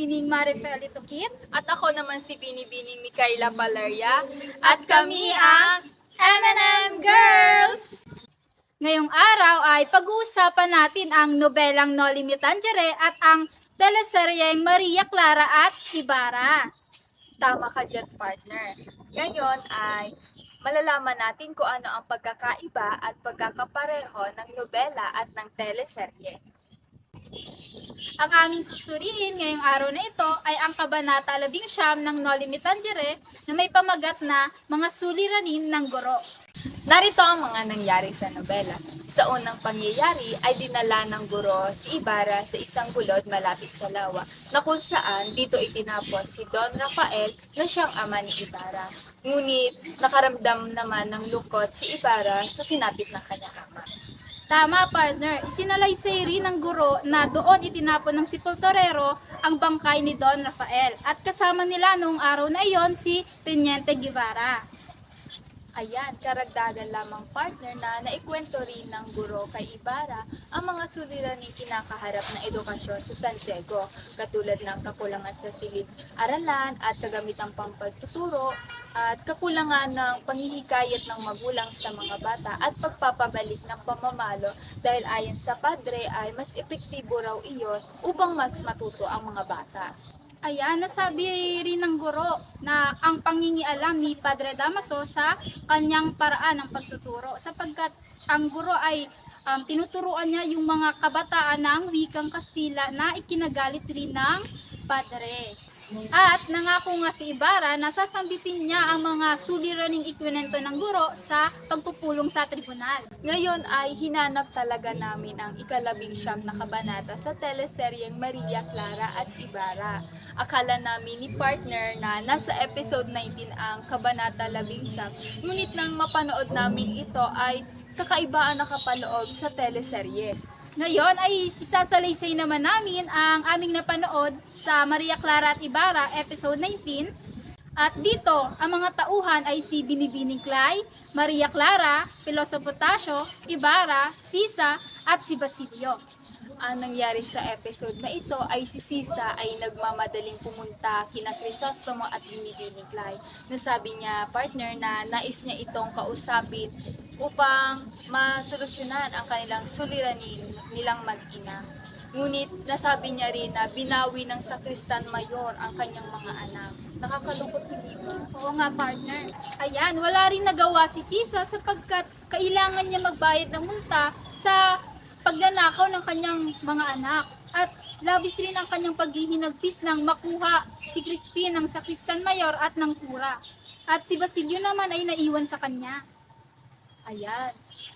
Binibining Marifel Itukit. At ako naman si Binibining Mikaela Palaria. At kami ang M&M Girls! Ngayong araw ay pag-uusapan natin ang nobelang Noli Me Tangere at ang teleseryeng Maria Clara at Ibarra. Tama ka dyan, partner. Ngayon ay malalaman natin kung ano ang pagkakaiba at pagkakapareho ng nobela at ng teleserye. Ang aming susuriin ngayong araw na ito ay ang Kabanata 11 ng Noli Me Tangere na may pamagat na Mga Suliranin ng Guro. Narito ang mga nangyari sa nobela. Sa unang pangyayari ay dinala ng guro si Ibarra sa isang gulod malapit sa lawa na kung saan dito itinapos si Don Rafael na siyang ama ni Ibarra. Ngunit nakaramdam naman ng lungkot si Ibarra sa sinapit ng kanyang ama. Tama, partner. Isinalaysay rin ng guro na doon itinapon ng sepulturero ang bangkay ni Don Rafael at kasama nila noong araw na iyon si Teniente Guevara. Ayan, karagdagan lamang, partner, na naikwento rin ng guro kay Ibarra ang mga suliraning kinakaharap na edukasyon sa San Diego, katulad ng kakulangan sa silid-aralan at kagamitang pampagtuturo at kakulangan ng panghihikayat ng magulang sa mga bata at pagpapabalik ng pamamalo dahil ayon sa padre ay mas epektibo raw iyon upang mas matuto ang mga bata. Ayan, nasabi rin ng guro na ang pangingialam ni Padre Damaso sa kanyang paraan ng pagtuturo sapagkat ang guro ay tinuturuan niya yung mga kabataan ng wikang Kastila na ikinagalit rin ng Padre. At nangako nga si Ibarra na sasambitin niya ang mga suliraning ikwento ng guro sa pagpupulong sa tribunal. Ngayon ay hinanap talaga namin ang ika-11 na kabanata sa teleseryeng Maria Clara at Ibarra. Akala namin ni partner na nasa episode 19 ang kabanata 11, ngunit nang mapanood namin ito ay kakaiba ang nakapaloob sa teleserye. Ngayon ay isasalaysay naman namin ang aming napanood sa Maria Clara at Ibarra episode 19. At dito, ang mga tauhan ay si Binibining Clay, Maria Clara, Piloso Potasio, Ibarra, Sisa at si Basilio. Ang nangyari sa episode na ito ay si Sisa ay nagmamadaling pumunta kina Crisostomo at Binibining Clay. Nasabi niya, partner, na nais niya itong kausapin upang masolusyonan ang kanilang suliranin nilang mag-ina. Ngunit nasabi niya rin na binawi ng Sakristan Mayor ang kanyang mga anak. Nakakalungkot, hindi ba? Oo nga, partner. Ayan, wala rin nagawa si Sisa sapagkat kailangan niya magbayad ng multa sa pagnanakaw ng kanyang mga anak. At labis rin ang kanyang paghihinagpis nang makuha si Crispin ng Sakristan Mayor at ng kura. At si Basilio naman ay naiwan sa kanya. Ayan.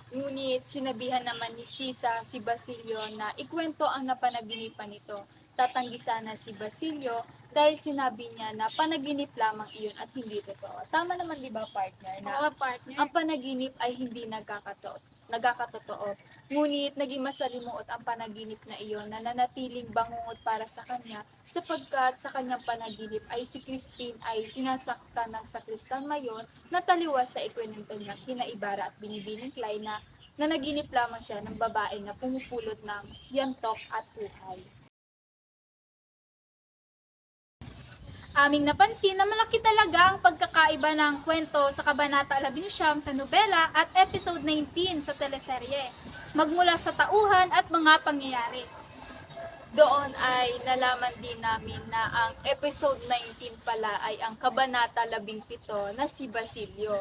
Ngunit sinabihan naman ni Sisa si Basilio na ikwento ang napanaginipan nito. Tatanggi sana si Basilio dahil sinabi niya na panaginip lamang iyon at hindi totoo. Tama naman, di ba, partner? Na Oo, partner. ang panaginip ay hindi nagkakatotoo. Ngunit naging masalimuot ang panaginip na iyon na nanatiling bangungot para sa kanya sapagkat sa kanyang panaginip ay si Crispin ay sinasaktan ng Sakristan Mayor na taliwas sa ikwento niya kina Ibarra at Binibining Clay na nanaginip lamang siya ng babae na pumupulot ng yantok at buhay. Aming napansin na malaki talaga ang pagkakaiba ng kwento sa Kabanata 11 sa nobela at episode 19 sa teleserye, magmula sa tauhan at mga pangyayari. Doon ay nalaman din namin na ang episode 19 pala ay ang Kabanata 17 na si Basilio.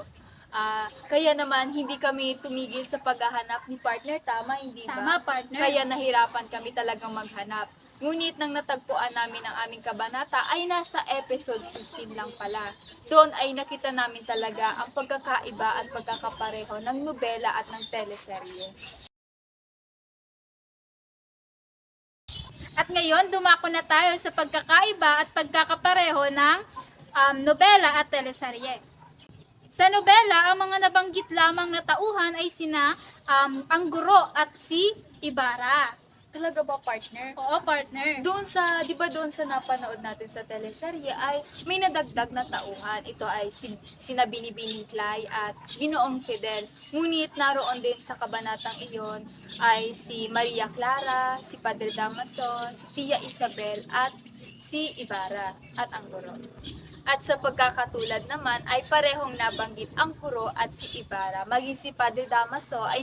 Kaya naman hindi kami tumigil sa paghahanap ni partner, tama, hindi ba? Tama, partner. Kaya nahirapan kami talagang maghanap. Ngunit nang natagpuan namin ang aming kabanata ay nasa episode 15 lang pala. Doon ay nakita namin talaga ang pagkakaiba at pagkakapareho ng nobela at ng teleserye. At ngayon, dumako na tayo sa pagkakaiba at pagkakapareho ng nobela at teleserye. Sa nobela, ang mga nabanggit lamang na tauhan ay sina ang guro at si Ibarra. Talaga ba, partner? Oo, partner. Doon sa, di ba doon sa napanood natin sa teleserye ay may nadagdag na tauhan. Ito ay sina Binibining Clay at Ginoong Fidel. Ngunit naroon din sa kabanatang iyon ay si Maria Clara, si Padre Damaso, si Tia Isabel at si Ibarra at ang guro. At sa pagkakatulad naman ay parehong nabanggit ang Kuro at si Ibarra. Maging si Padre Damaso ay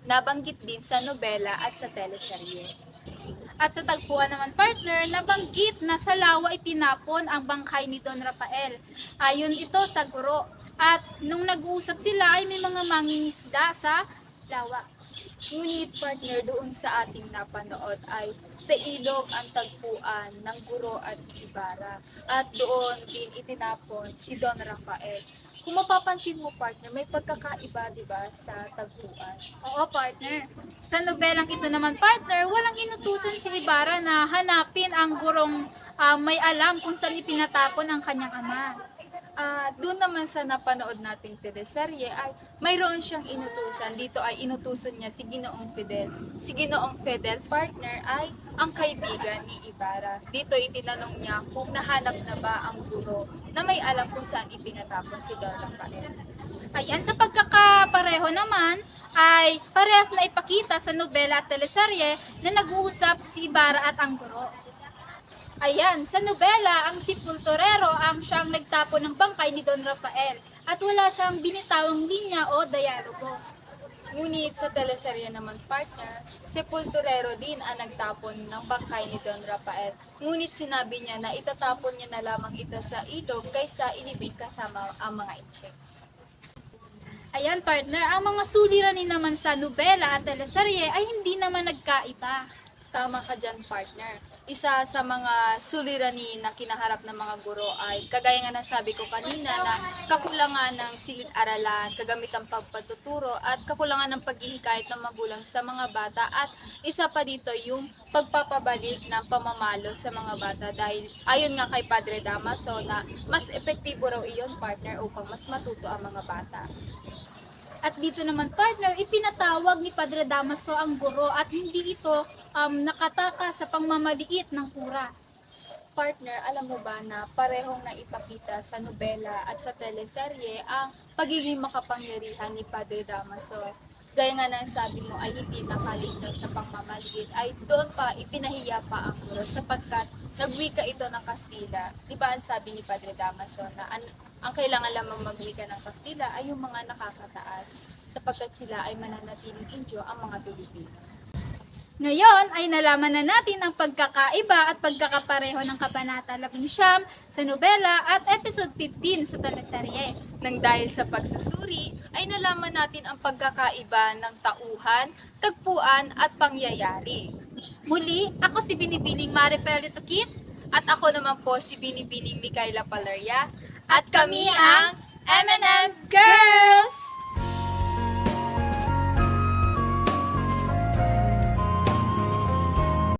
nabanggit din sa nobela at sa teleserye. At sa tagpuan naman, partner, nabanggit na sa lawa itinapon ang bangkay ni Don Rafael. Ayon ito sa guro. At nung nag-uusap sila ay may mga mangingisda sa lawa. Ngunit partner, doon sa ating napanood ay sa ilog ang tagpuan ng Guro at Ibarra. At doon din itinapon si Don Rafael. Kung mapapansin mo, partner, may pagkakaiba, di ba, sa tagpuan? Oo, partner. Sa nobelang ito naman, partner, walang inutusan si Ibarra na hanapin ang gurong may alam kung saan ipinatapon ang kanyang ama. Doon naman sa napanood nating teleserye ay mayroon siyang inutusan. Dito ay inutusan niya si Ginoong Fidel. Si Ginoong Fidel, partner, ay ang kaibigan ni Ibarra. Dito itinanong niya kung nahanap na ba ang guro na may alam kung saan ipinatapon si Don Rafael. Ayan, sa pagkakapareho naman, ay parehas na ipakita sa nobela at teleserye na nag-uusap si Ibarra at ang guro. Ayan, sa nobela, ang sepulturero ang siyang nagtapon ng bangkay ni Don Rafael at wala siyang binitawang linya o dialogo. Ngunit sa teleserye naman, partner, sepulturero din ang nagtapon ng bangkay ni Don Rafael. Ngunit sinabi niya na itatapon niya na lamang ito sa ilog kaysa inibig kasama ang mga inchik. Ayan, partner, ang mga suliranin naman sa nobela at teleserye ay hindi naman nagkaiba. Tama ka dyan, partner. Isa sa mga suliranin na kinaharap ng mga guro ay, kagaya nga ng sabi ko kanina, na kakulangan ng silid-aralan, kagamitang pagpatuturo, at kakulangan ng paghihikayat ng magulang sa mga bata. At isa pa dito yung pagpapabalik ng pamamalo sa mga bata dahil ayon nga kay Padre Damaso na mas epektibo raw iyon, partner, upang mas matuto ang mga bata. At dito naman, partner, ipinatawag ni Padre Damaso ang guro at hindi ito nakataka sa pangmamaliit ng kura. Partner, alam mo ba na parehong naipakita sa nobela at sa teleserye ang pagiging makapangyarihan ni Padre Damaso. Gaya nga ng sabi mo ay hindi nakaligtas sa pangmamaliit, ay doon pa ipinahiya pa ang guro sapagkat nagwika ito ng Kastila. Di ba ang sabi ni Padre Damaso na ang kailangan lamang magwika ng Kastila ay yung mga nakakataas sapagkat sila ay mananatiling Indio ang mga Pilipino. Ngayon ay nalaman na natin ang pagkakaiba at pagkakapareho ng Kabanata 19 sa nobela at episode 15 sa teleserye. Nang dahil sa pagsusuri, ay nalaman natin ang pagkakaiba ng tauhan, tagpuan at pangyayari. Muli, ako si Binibining Marifel Tukit At ako naman po si Binibining Micaela Palaria. At kami ang M&M Girls!